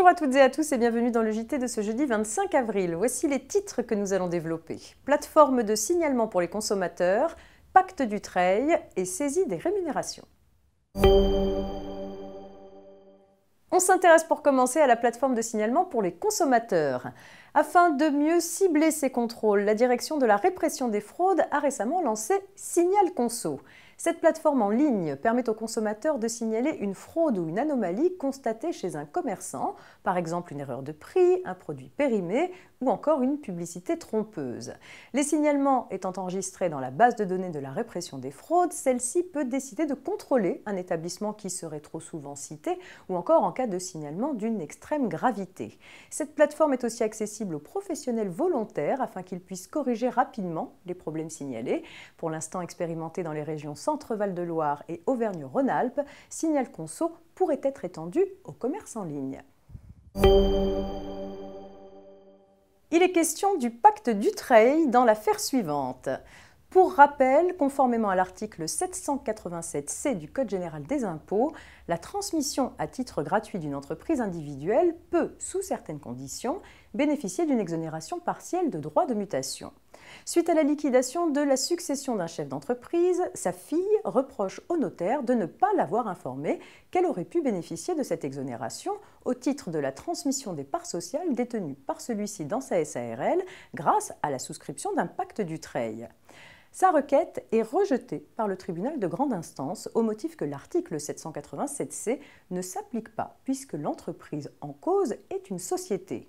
Bonjour à toutes et à tous et bienvenue dans le JT de ce jeudi 25 avril. Voici les titres que nous allons développer. Plateforme de signalement pour les consommateurs, pacte du Treil et saisie des rémunérations. On s'intéresse pour commencer à la plateforme de signalement pour les consommateurs. Afin de mieux cibler ces contrôles, la direction de la répression des fraudes a récemment lancé Signal Conso. Cette plateforme en ligne permet aux consommateurs de signaler une fraude ou une anomalie constatée chez un commerçant, par exemple une erreur de prix, un produit périmé ou encore une publicité trompeuse. Les signalements étant enregistrés dans la base de données de la répression des fraudes, celle-ci peut décider de contrôler un établissement qui serait trop souvent cité ou encore en cas de signalement d'une extrême gravité. Cette plateforme est aussi accessible aux professionnels volontaires afin qu'ils puissent corriger rapidement les problèmes signalés. Pour l'instant expérimenté dans les régions Centre-Val de Loire et Auvergne-Rhône-Alpes, Signal Conso pourrait être étendu au commerce en ligne. Il est question du pacte du Treil dans l'affaire suivante. Pour rappel, conformément à l'article 787C du Code général des impôts, la transmission à titre gratuit d'une entreprise individuelle peut, sous certaines conditions, bénéficier d'une exonération partielle de droits de mutation. Suite à la liquidation de la succession d'un chef d'entreprise, sa fille reproche au notaire de ne pas l'avoir informée qu'elle aurait pu bénéficier de cette exonération au titre de la transmission des parts sociales détenues par celui-ci dans sa SARL grâce à la souscription d'un pacte du Treil. Sa requête est rejetée par le tribunal de grande instance au motif que l'article 787C ne s'applique pas puisque l'entreprise en cause est une société.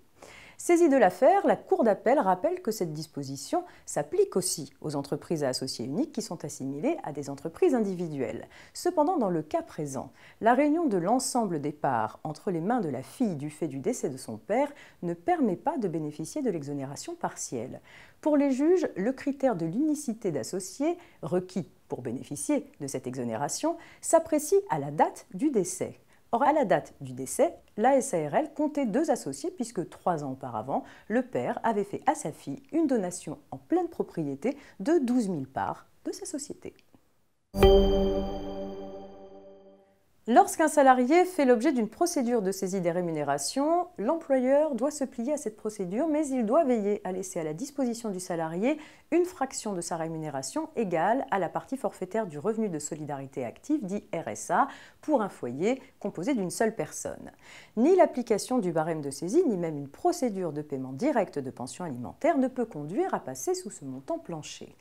Saisie de l'affaire, la Cour d'appel rappelle que cette disposition s'applique aussi aux entreprises à associés uniques qui sont assimilées à des entreprises individuelles. Cependant, dans le cas présent, la réunion de l'ensemble des parts entre les mains de la fille du fait du décès de son père ne permet pas de bénéficier de l'exonération partielle. Pour les juges, le critère de l'unicité d'associés, requis pour bénéficier de cette exonération, s'apprécie à la date du décès. Or, à la date du décès, la SARL comptait 2 associés puisque 3 ans auparavant, le père avait fait à sa fille une donation en pleine propriété de 12 000 parts de sa société. Lorsqu'un salarié fait l'objet d'une procédure de saisie des rémunérations, l'employeur doit se plier à cette procédure, mais il doit veiller à laisser à la disposition du salarié une fraction de sa rémunération égale à la partie forfaitaire du revenu de solidarité active, dit RSA, pour un foyer composé d'une seule personne. Ni l'application du barème de saisie, ni même une procédure de paiement direct de pension alimentaire ne peut conduire à passer sous ce montant plancher.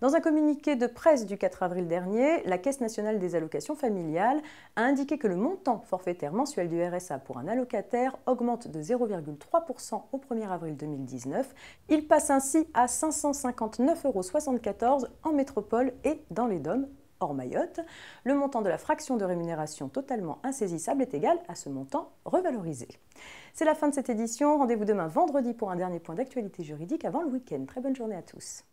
Dans un communiqué de presse du 4 avril dernier, la Caisse nationale des allocations familiales a indiqué que le montant forfaitaire mensuel du RSA pour un allocataire augmente de 0,3% au 1er avril 2019. Il passe ainsi à 559,74 € en métropole et dans les DOM, hors Mayotte. Le montant de la fraction de rémunération totalement insaisissable est égal à ce montant revalorisé. C'est la fin de cette édition. Rendez-vous demain vendredi pour un dernier point d'actualité juridique avant le week-end. Très bonne journée à tous.